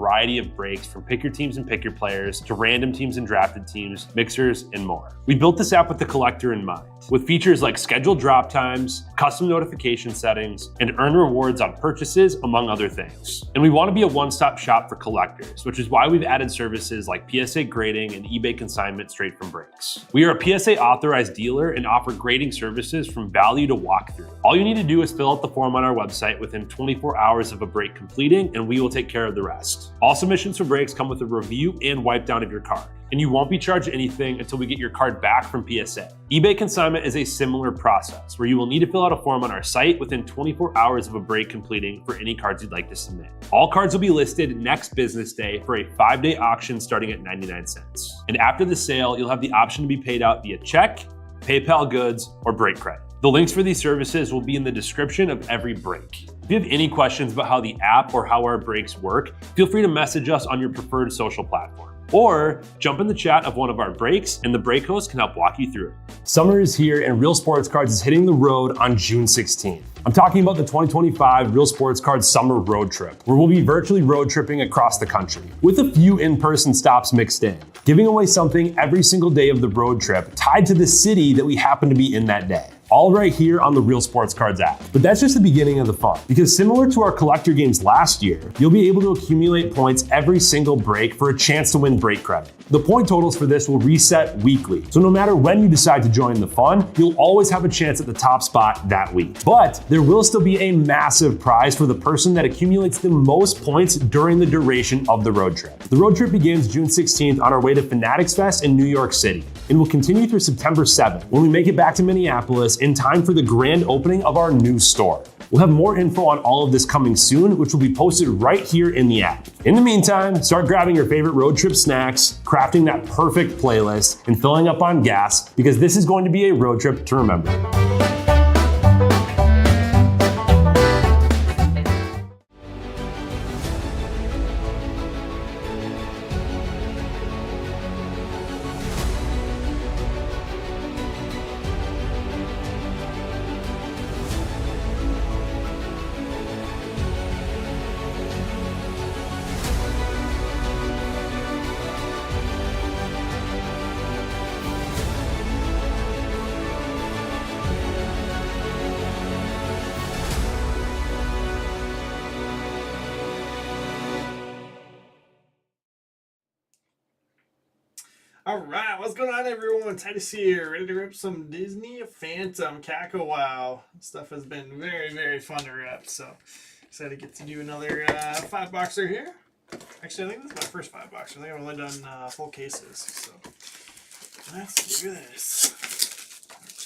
variety of brakes from pick your teams and pick your players to random teams and drafted teams, mixers, and more. We built this app with the collector in mind, with features like scheduled drop times, custom notification settings, and earn rewards on purchases, among other things. And we want to be a one-stop shop for collectors, which is why we've added services like PSA grading and eBay consignment straight from brakes. We are a PSA authorized dealer and offer grading services from value to walkthrough. All you need to do is fill out the form on our website within 24 hours of a brake completing, and we will take care of the rest. All submissions for brakes come with a review and wipe down of your card, and you won't be charged anything until we get your card back from PSA. eBay consignment is a similar process where you will need to fill out a form on our site within 24 hours of a brake completing for any cards you'd like to submit. All cards will be listed next business day for a 5-day auction starting at 99 cents. And after the sale, you'll have the option to be paid out via check, PayPal goods, or brake credit. The links for these services will be in the description of every break. If you have any questions about how the app or how our brakes work, feel free to message us on your preferred social platform. Or jump in the chat of one of our breaks and the break host can help walk you through it. Summer is here and Real Sports Cards is hitting the road on June 16th. I'm talking about the 2025 Real Sports Cards Summer Road Trip, where we'll be virtually road tripping across the country, with a few in-person stops mixed in, giving away something every single day of the road trip tied to the city that we happen to be in that day. All right here on the Real Sports Cards app. But that's just the beginning of the fun, because similar to our collector games last year, you'll be able to accumulate points every single break for a chance to win break credit. The point totals for this will reset weekly, so no matter when you decide to join the fun, you'll always have a chance at the top spot that week. But there will still be a massive prize for the person that accumulates the most points during the duration of the road trip. The road trip begins June 16th on our way to Fanatics Fest in New York City, and will continue through September 7th when we make it back to Minneapolis in time for the grand opening of our new store. We'll have more info on all of this coming soon, which will be posted right here in the app. In the meantime, start grabbing your favorite road trip snacks, crafting that perfect playlist, and filling up on gas, because this is going to be a road trip to remember. All right, what's going on, everyone? Titus here, ready to rip some Disney Phantom Kakawow. Stuff has been very, very fun to rip, so excited to get to do another 5-boxer here. Actually, I think this is my first 5-boxer. I think I've only done full cases, so let's do this.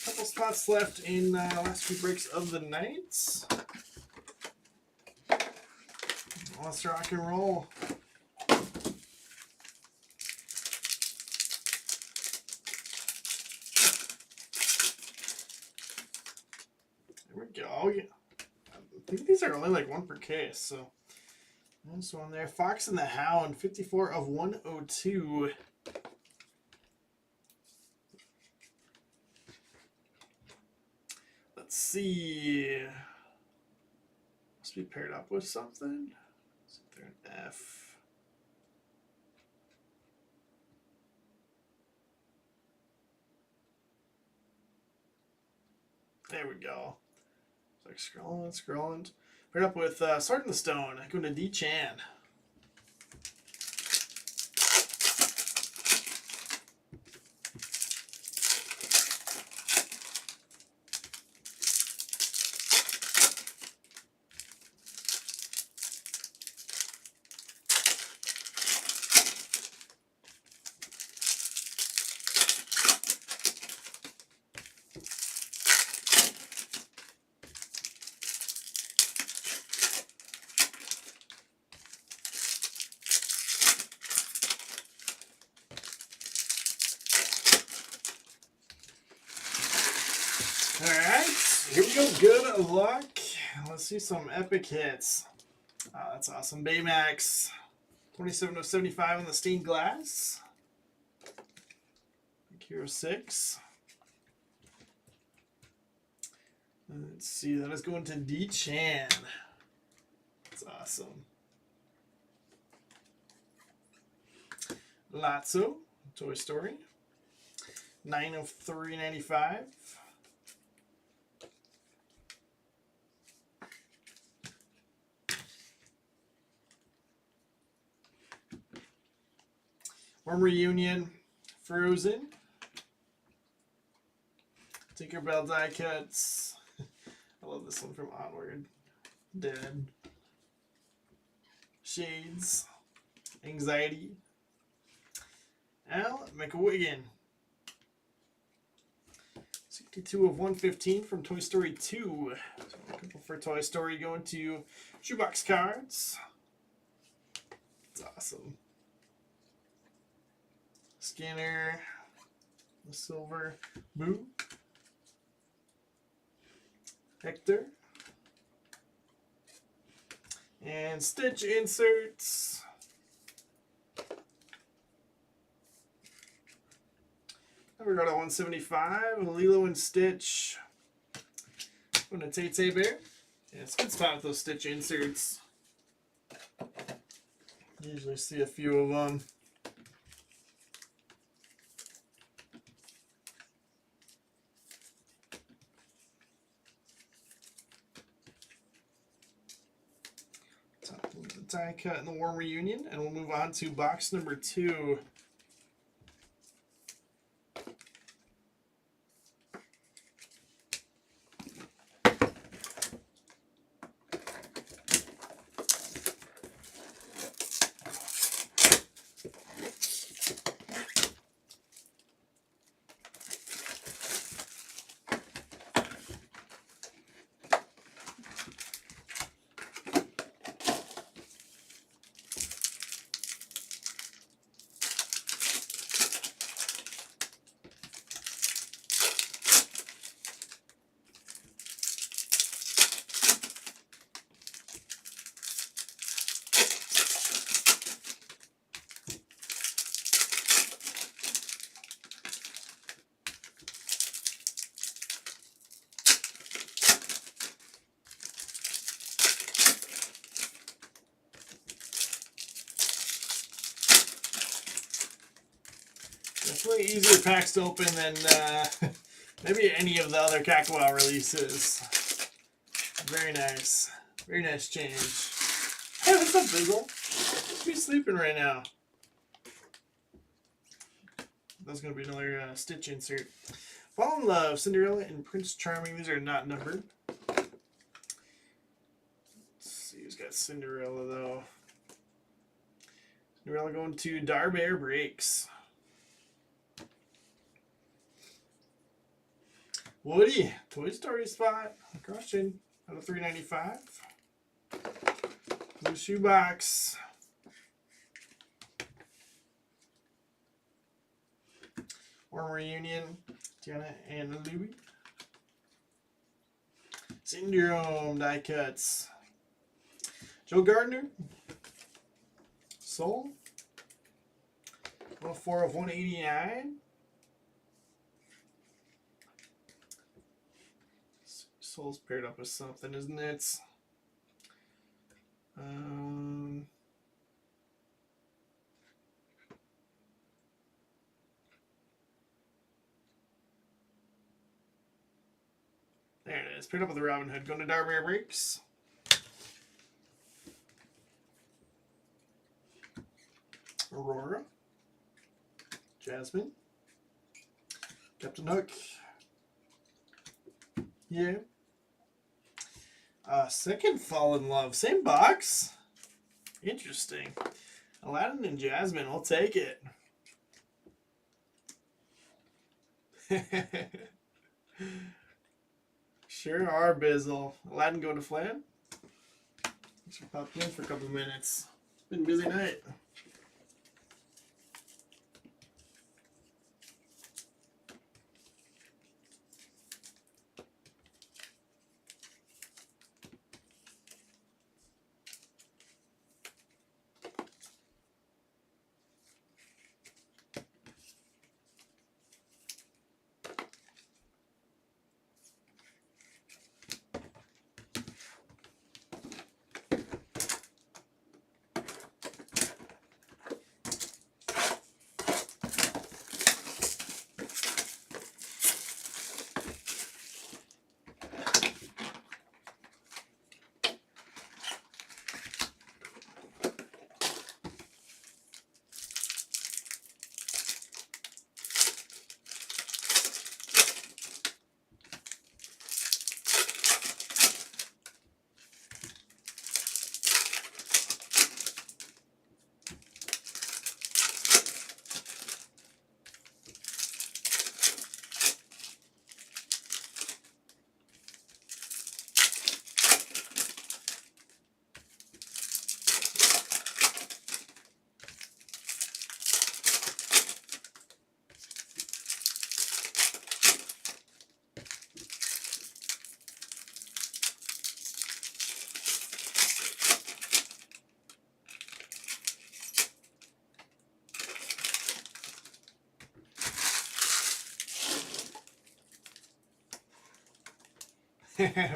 A couple spots left in last few breaks of the night. Let's rock and roll. There we go. Oh, yeah. I think these are only like one per case, so this one there. Fox and the Hound, 54 of 102. Let's see. Must be paired up with something. Is there an F? There we go. Like scrolling. Paired up with Sword in the Stone. Going to D Chan. Alright, here we go. Good luck. Let's see some epic hits. That's awesome. Baymax, 27 of 75 on the stained glass. Hero 6. Let's see, that is going to D Chan. That's awesome. Lotso, Toy Story. 9 of 395. Worm Reunion, Frozen. Tinkerbell die cuts. I love this one from Onward. Dead. Shades. Anxiety. Al McWiggin. 62 of 115 from Toy Story 2. So a couple for Toy Story going to Shoebox Cards. It's awesome. Skinner. The silver. Boo. Hector. And Stitch inserts. We go to 175. Lilo and Stitch. Going to Tay Bear. Yeah, it's a good spot with those Stitch inserts. Usually see a few of them. The die cut and the Worm Reunion, and we'll move on to box number 2. Definitely easier packs to open than maybe any of the other Kakawow releases. Very nice. Very nice change. Hey, what's up, Bizzle? Who's sleeping right now? That's going to be another Stitch insert. Fall in Love, Cinderella, and Prince Charming. These are not numbered. Let's see who's got Cinderella, though. Cinderella going to Darbear Breaks. Woody, Toy Story spot. Crushing out of 395. Blue Shoebox. Worm Reunion, Tiana and Louie. Syndrome die cuts. Joe Gardner. Soul. 4 of 189. Soul's paired up with something, isn't it? There it is. Paired up with the Robin Hood. Going to Darbear Breaks. Aurora. Jasmine. Captain Hook. Yeah. Second Fall in Love. Same box. Interesting. Aladdin and Jasmine. We'll take it. Sure are, Bizzle. Aladdin going to Flan. Thanks for popping in for a couple minutes. It's been a busy night.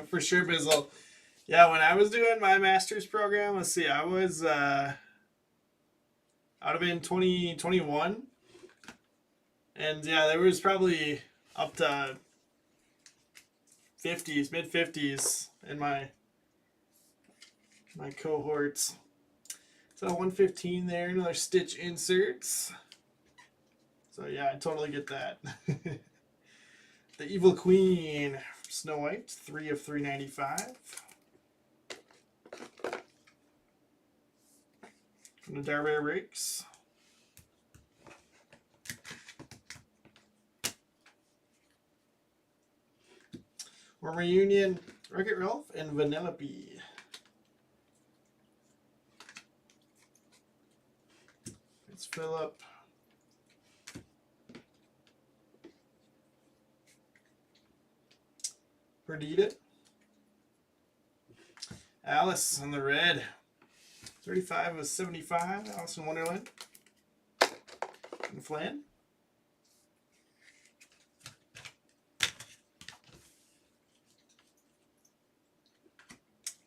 For sure, Bizzle. Yeah, when I was doing my master's program, let's see, I was out of in 2021, and yeah, there was probably up to 50s, mid 50s in my cohorts. So 115 there, another stitch inserts. So yeah, I totally get that. The Evil Queen, Snow White, 3 of 395. From the Darby Breaks. Warm Reunion, Wreck-It Ralph, and Vanellope. It's Philip. Perdita. Alice on the red. 35 of 75. Alice in Wonderland. And Flan.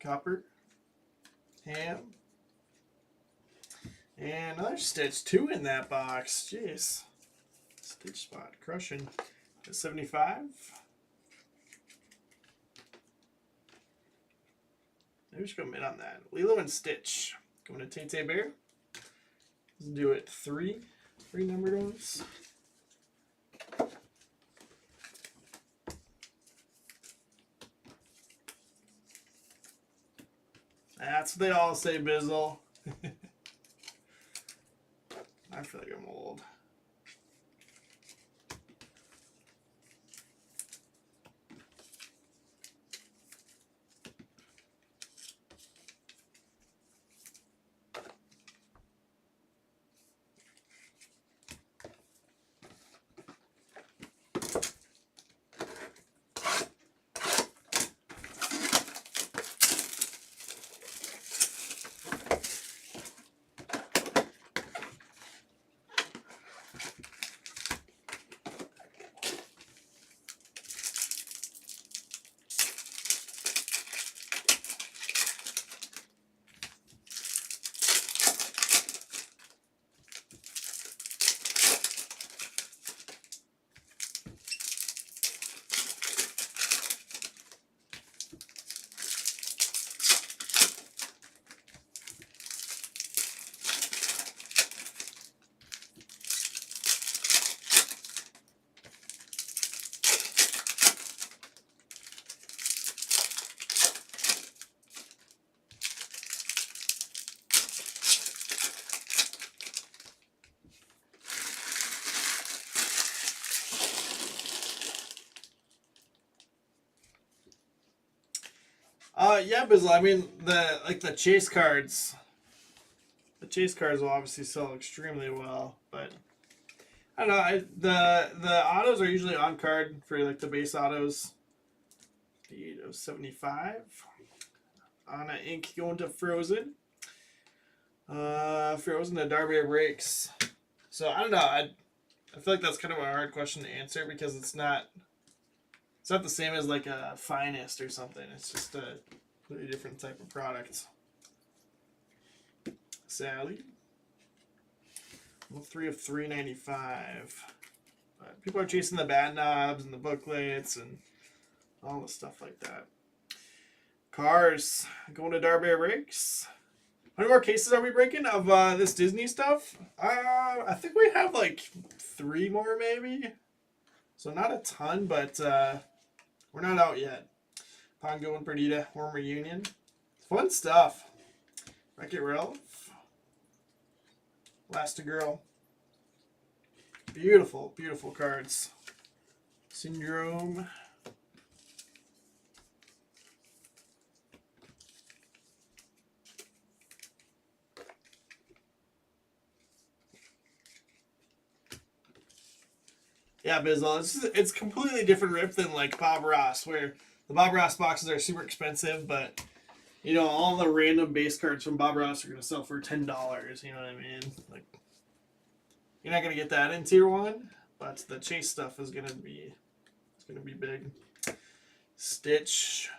Copper. Ham. And another Stitch. 2 in that box. Jeez. Stitch spot. Crushing. At 75. Maybe we should go mid on that. Lilo and Stitch. Going to Tay Bear. Let's do it. 3 numbered ones. That's what they all say, Bizzle. I feel like I'm old. Yeah, Bizzle. I mean, the chase cards. The chase cards will obviously sell extremely well, but I don't know. The autos are usually on card for like the base autos. The 8 of 75. Anna Ink going to Frozen. Frozen to Darby Breaks. So I don't know. I feel like that's kind of a hard question to answer because it's not the same as like a Finest or something. It's just a completely different type of product. Sally. Well, 3 of 395. But people are chasing the bad knobs and the booklets and all the stuff like that. Cars going to Darby Breaks. How many more cases are we breaking of this Disney stuff? I think we have like 3 more maybe. So not a ton, but we're not out yet. Pongo and Perdita, Warm Reunion. Fun stuff. Wreck-It Ralph. Elastigirl. Beautiful, beautiful cards. Syndrome. Yeah, Bizzle, it's completely different rip than like Bob Ross, where the Bob Ross boxes are super expensive, but you know, all the random base cards from Bob Ross are gonna sell for $10, you know what I mean? Like you're not gonna get that in tier 1, but the chase stuff is gonna be big. Stitch.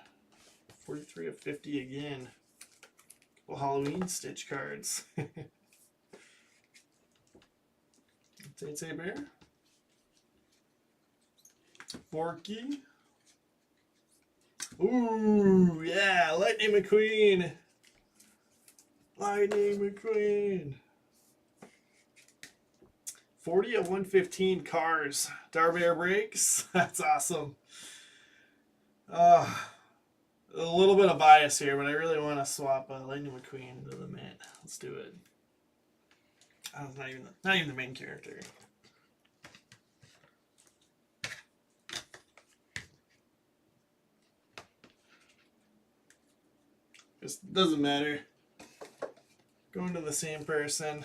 43 of 50 again. Well, Halloween Stitch cards. Tay Bear. Forky. Ooh, yeah, Lightning McQueen. Lightning McQueen. 40 of 115 cars. Darbear breaks. That's awesome. A little bit of bias here, but I really want to swap Lightning McQueen into the mint. Let's do it. Oh, not even the main character. Just doesn't matter. Going to the same person.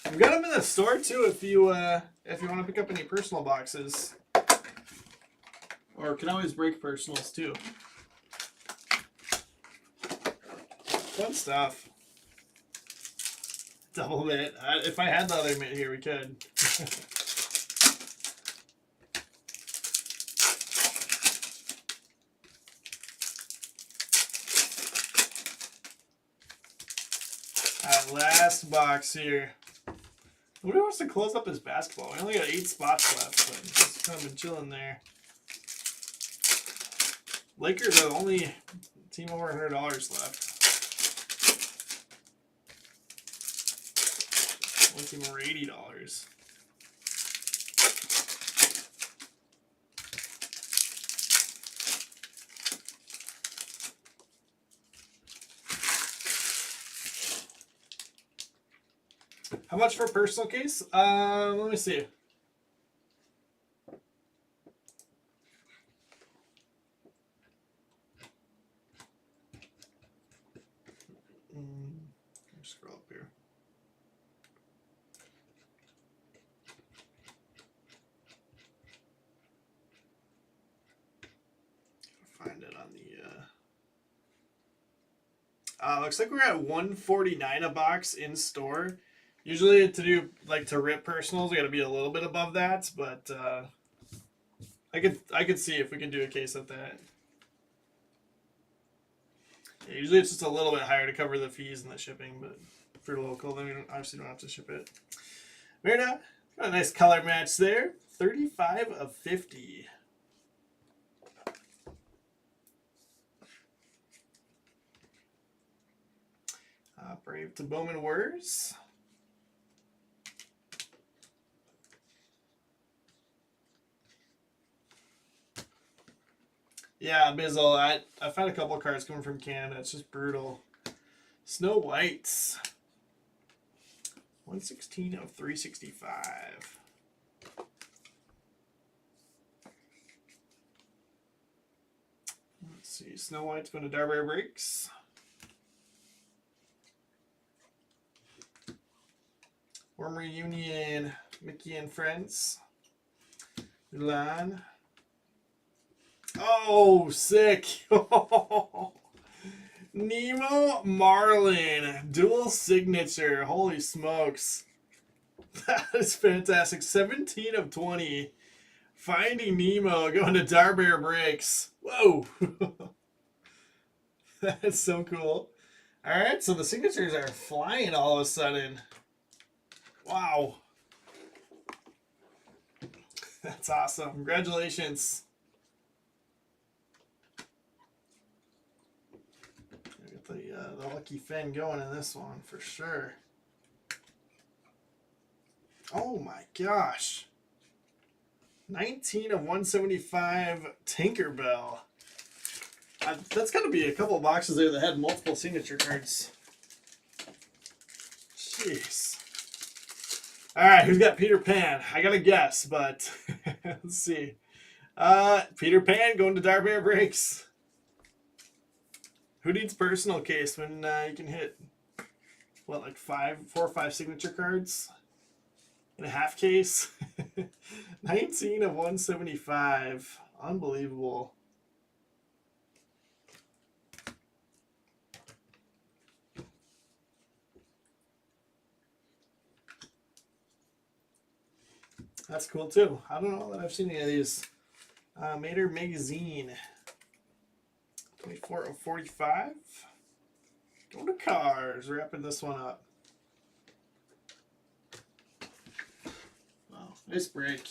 I've got them in the store too if you want to pick up any personal boxes. Or can always break personals too. Fun stuff. Double mint. If I had the other mint here, we could. Last box here. Nobody wants to close up his basketball. We only got 8 spots left, but just kind of been chilling there. Lakers are the only team over $100 left. Only team over $80. How much for a personal case? Let me see. Scroll up here. Find it on the. Looks like we're at $149 a box in store. Usually to rip personals, we got to be a little bit above that, but I could see if we can do a case at that. Yeah, usually it's just a little bit higher to cover the fees and the shipping, but if you're local, then we obviously don't have to ship it. Very nice. Got a nice color match there. 35 of 50. Brave to Bowman Wars. Yeah, Bizzle. I found a couple of cards coming from Canada. It's just brutal. Snow Whites. 116 of 365. Let's see. Snow White's going to Darbear Breaks. Worm Reunion. Mickey and Friends. Mulan. Oh, sick. Nemo Marlin. Dual signature. Holy smokes. That is fantastic. 17 of 20. Finding Nemo going to Darbear Breaks. Whoa. That's so cool. All right, so the signatures are flying all of a sudden. Wow. That's awesome. Congratulations. The lucky Finn going in this one for sure. Oh my gosh. 19 of 175 Tinkerbell. That's got to be a couple of boxes there that had multiple signature cards. Jeez. All right, who's got Peter Pan? I got to guess, but let's see. Peter Pan going to Darbear Breaks. Who needs personal case when you can hit, what, like 4 or 5 signature cards? in a half case. 19 of 175. Unbelievable. That's cool too. I don't know that I've seen any of these. Mater Magazine. 24 of 45. Going to Cars. Wrapping this one up. Wow, nice break.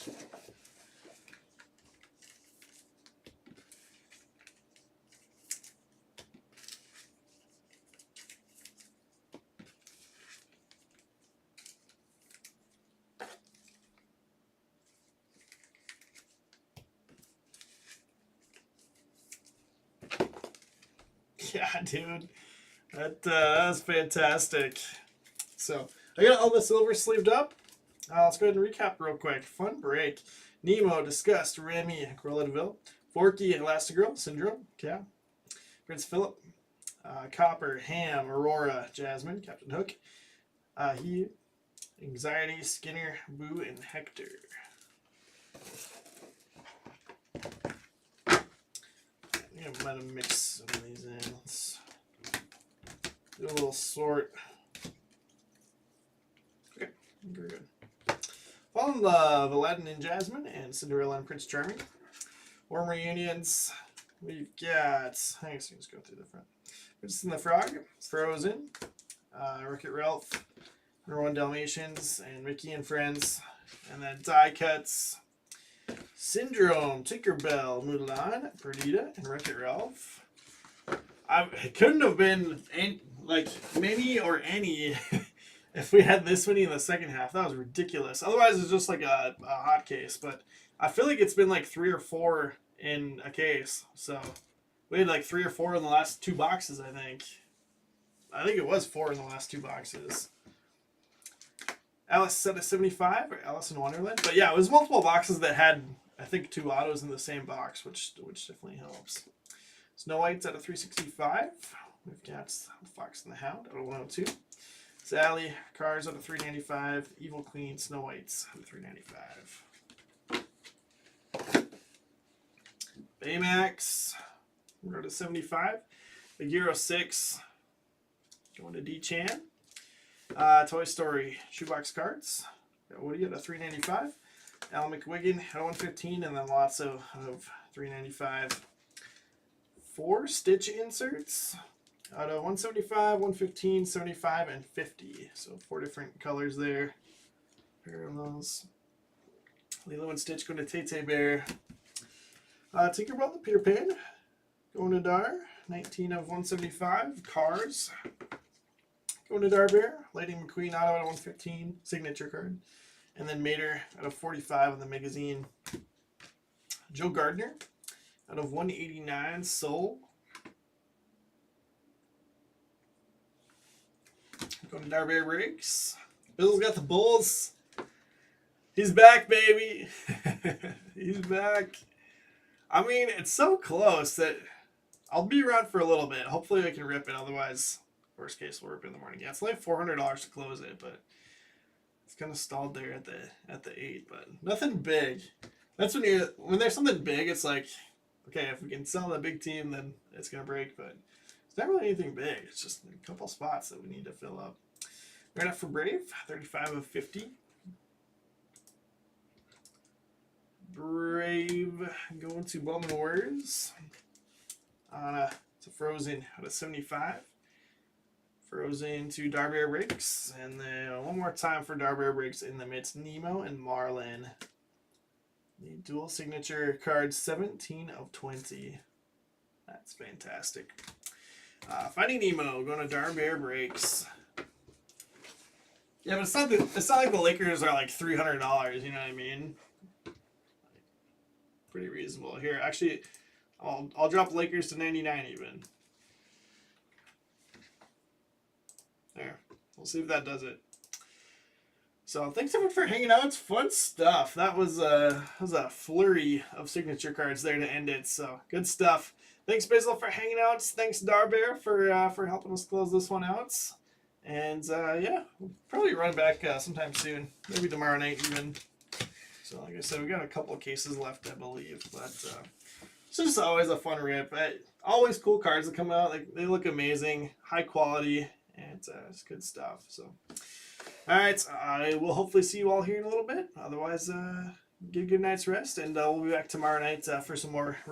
Yeah, dude. That was fantastic. So, I got all the silver sleeved up. Let's go ahead and recap real quick. Fun break. Nemo, Disgust, Remy, Cruella de Vil, Forky, Elastigirl, Syndrome, yeah. Prince Philip, Copper, Ham, Aurora, Jasmine, Captain Hook, he, Anxiety, Skinner, Boo, and Hector. I'm going to mix some of these in. Let's do a little sort. Okay, very good. Fall in Love, Aladdin and Jasmine, and Cinderella and Prince Charming. Warm Reunions. We've got, I guess we just go through the front. Princess and the Frog, Frozen, Wreck-It Ralph, Number 1 Dalmatians, and Mickey and Friends. And then die cuts. Syndrome, Tinkerbell, Mulan, Perdita, and Wreck-It Ralph. It couldn't have been like many or any if we had this many in the second half. That was ridiculous. Otherwise, it's just like a hot case. But I feel like it's been like 3 or 4 in a case. So we had like 3 or 4 in the last 2 boxes, I think. I think it was 4 in the last 2 boxes. Alice set of 75, or Alice in Wonderland. But yeah, it was multiple boxes that had, I think, 2 autos in the same box, which definitely helps. Snow White's out of 365. We've got Fox and the Hound out of 102. Sally, Cars out of 395. Evil Queen, Snow White's out of 395. Baymax, we're out of 75. Big Hero 6, going to D-Chan. Toy Story, Shoebox Cards. Got Woody at a 395. Alan McWiggin at 115, and then lots of 395. 4 Stitch inserts out of 175, 115, 75, and 50. So 4 different colors there. Parallels. Lilo and Stitch going to Tay Bear. Tinkerbell, Peter Pan, going to Dar. 19 of 175. Cars. Going to Dar Bear. Lady McQueen auto out of 115. Signature card. And then Mater out of 45 on the magazine. Joe Gardner out of 189. Soul. Going to Dar Bear breaks. Bill's got the Bulls. He's back, baby. He's back. I mean, it's so close that I'll be around for a little bit. Hopefully I can rip it. Otherwise, worst case, we'll rip it in the morning. Yeah, it's only $400 to close it, but it's kind of stalled there at the 8. But nothing big. That's when there's something big, it's like, okay, if we can sell the big team, then it's gonna break. But it's not really anything big. It's just a couple spots that we need to fill up. Right up for Brave, 35 of 50. Brave going to Bowman Warriors. It's a Frozen out of 75. Frozen to Dar Bear breaks. And then one more time for Dar Bear breaks in the midst. Nemo and Marlin. The dual signature cards, 17 of 20. That's fantastic. Finding Nemo going to Dar Bear breaks. Yeah, but it's not like the Lakers are like $300. You know what I mean? Pretty reasonable. Here, actually, I'll drop Lakers to 99 even. There. We'll see if that does it. So thanks everyone for hanging out. It's fun stuff. That was a flurry of signature cards there to end it. So good stuff. Thanks Bizzle for hanging out. Thanks Dar Bear for helping us close this one out. And yeah, we'll probably run back sometime soon, maybe tomorrow night even. So like I said, we got a couple of cases left, I believe, but it's just always a fun rip. Always cool cards that come out. Like they look amazing, high quality, and it's good stuff. So, all right, I will hopefully see you all here in a little bit. Otherwise, get a good night's rest, and we'll be back tomorrow night for some more